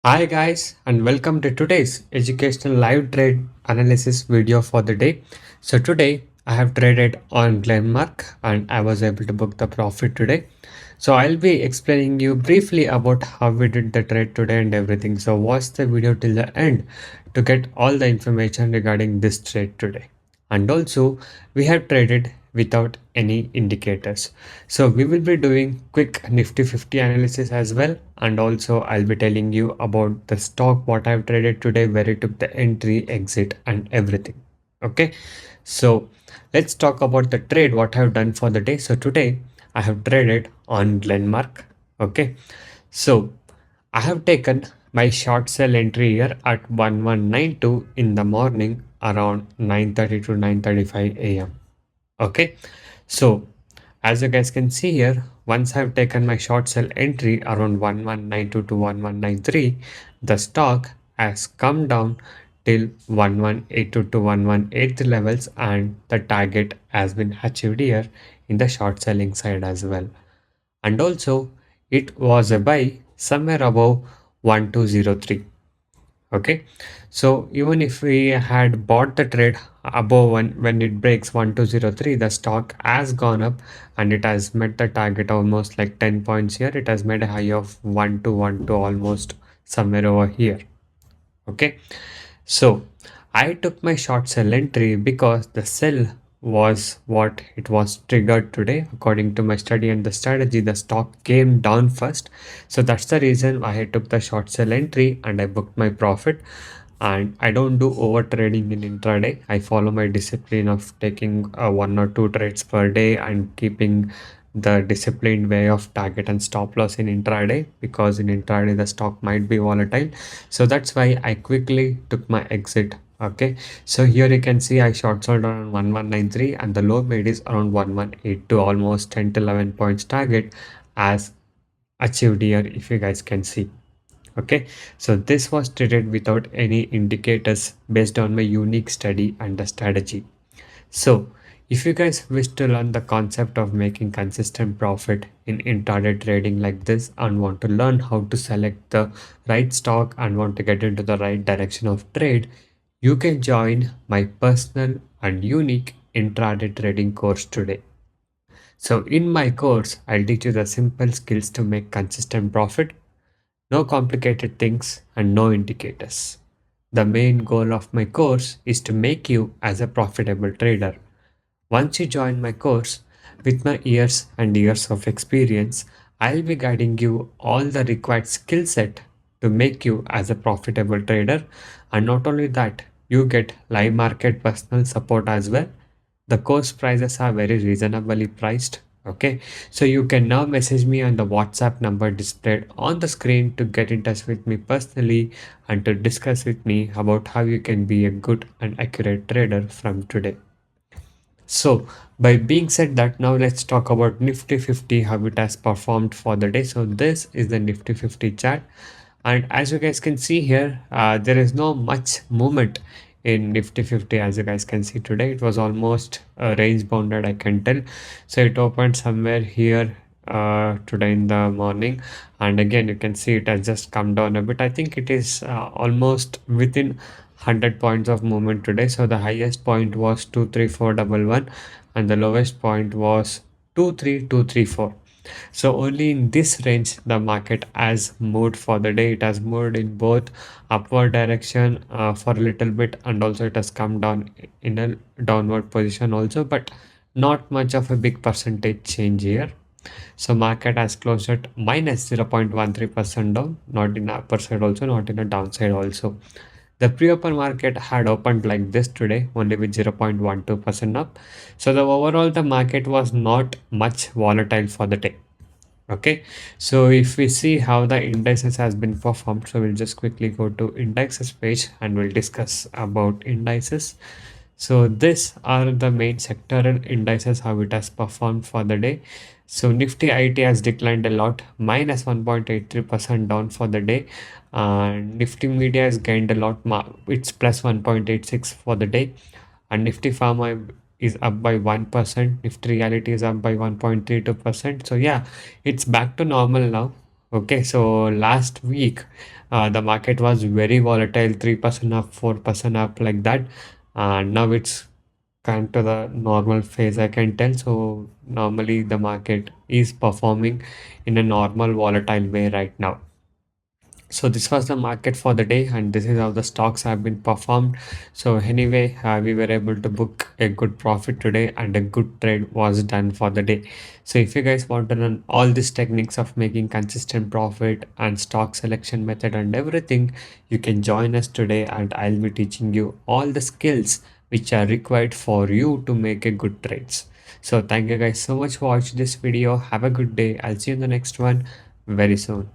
Hi guys and welcome to today's educational live trade analysis video for the day. So today I have traded on Glenmark and I was able to book the profit today. So I'll be explaining you briefly about how we did the trade today and everything. So watch the video till the end to get all the information regarding this trade today. And also we have traded without any indicators. So we will be doing quick Nifty 50 analysis as well, and also I'll be telling you about the stock what I've traded today, where it took the entry, exit and everything. Okay, so let's talk about the trade what I've done for the day. So today I have traded on Glenmark. Okay, so I have taken my short sell entry here at 1192 in the morning around 9:30 to 9:35 a.m. Okay, so as you guys can see here, once I've taken my short sell entry around 1192 to 1193, the stock has come down till 1182 to 1180 levels, and the target has been achieved here in the short selling side as well. And also it was a buy somewhere above 1203. Okay, so even if we had bought the trade above one, when it breaks 1203, the stock has gone up and it has met the target almost like 10 points here. It has made a high of 1212 almost somewhere over here. Okay, so I took my short sell entry because the sell was what it was triggered today. According to my study and the strategy, the stock came down first. So that's the reason why I took the short sell entry and I booked my profit. And I don't do over trading in intraday. I follow my discipline of taking one or two trades per day and keeping the disciplined way of target and stop loss in intraday, because in intraday the stock might be volatile. So that's why I quickly took my exit. Okay, so here you can see I short sold around 1193 and the low made is around 1182, almost 10 to 11 points target as achieved here, if you guys can see. Okay, so this was traded without any indicators based on my unique study and the strategy. So if you guys wish to learn the concept of making consistent profit in intraday trading like this, and want to learn how to select the right stock and want to get into the right direction of trade, you can join my personal and unique intraday trading course today. So in my course, I'll teach you the simple skills to make consistent profit. No complicated things and no indicators. The main goal of my course is to make you as a profitable trader. Once you join my course, with my years and years of experience, I'll be guiding you all the required skill set to make you as a profitable trader. And not only that, you get live market personal support as well. The course prices are very reasonably priced. Okay, so you can now message me on the WhatsApp number displayed on the screen to get in touch with me personally and to discuss with me about how you can be a good and accurate trader from today. So by being said that, now let's talk about Nifty 50, how it has performed for the day. So this is the Nifty 50 chart, and as you guys can see here, there is no much movement in Nifty 50. As you guys can see today, it was almost range bounded, I can tell. So it opened somewhere here today in the morning, and again you can see it has just come down a bit. I think it is almost within 100 points of movement today. So the highest point was 23411 and the lowest point was 23234. So only in this range the market has moved for the day. It has moved in both upward direction for a little bit, and also it has come down in a downward position also, but not much of a big percentage change here. So market has closed at minus 0.13% down, not in upper side also, not in a downside also. The pre-open market had opened like this today, only with 0.12% up. So the overall the market was not much volatile for the day. Okay, so if we see how the indices has been performed, so we'll just quickly go to indexes page and we'll discuss about indices. So these are the main sectoral indices, how it has performed for the day. So Nifty IT has declined a lot, minus 1.83% down for the day. Nifty Media has gained a lot, it's plus 1.86 for the day. And Nifty Pharma is up by 1%. Nifty Reality is up by 1.32%. So yeah, it's back to normal now. Okay, so last week The market was very volatile, 3% up, 4% up, like that. And now it's kind to the normal phase, I can tell. So normally the market is performing in a normal volatile way right now. So this was the market for the day, and this is how the stocks have been performed. So anyway, we were able to book a good profit today, and a good trade was done for the day. So if you guys want to learn all these techniques of making consistent profit and stock selection method and everything, you can join us today, and I'll be teaching you all the skills which are required for you to make a good trades. So thank you guys so much for watching this video. Have a good day. I'll see you in the next one very soon.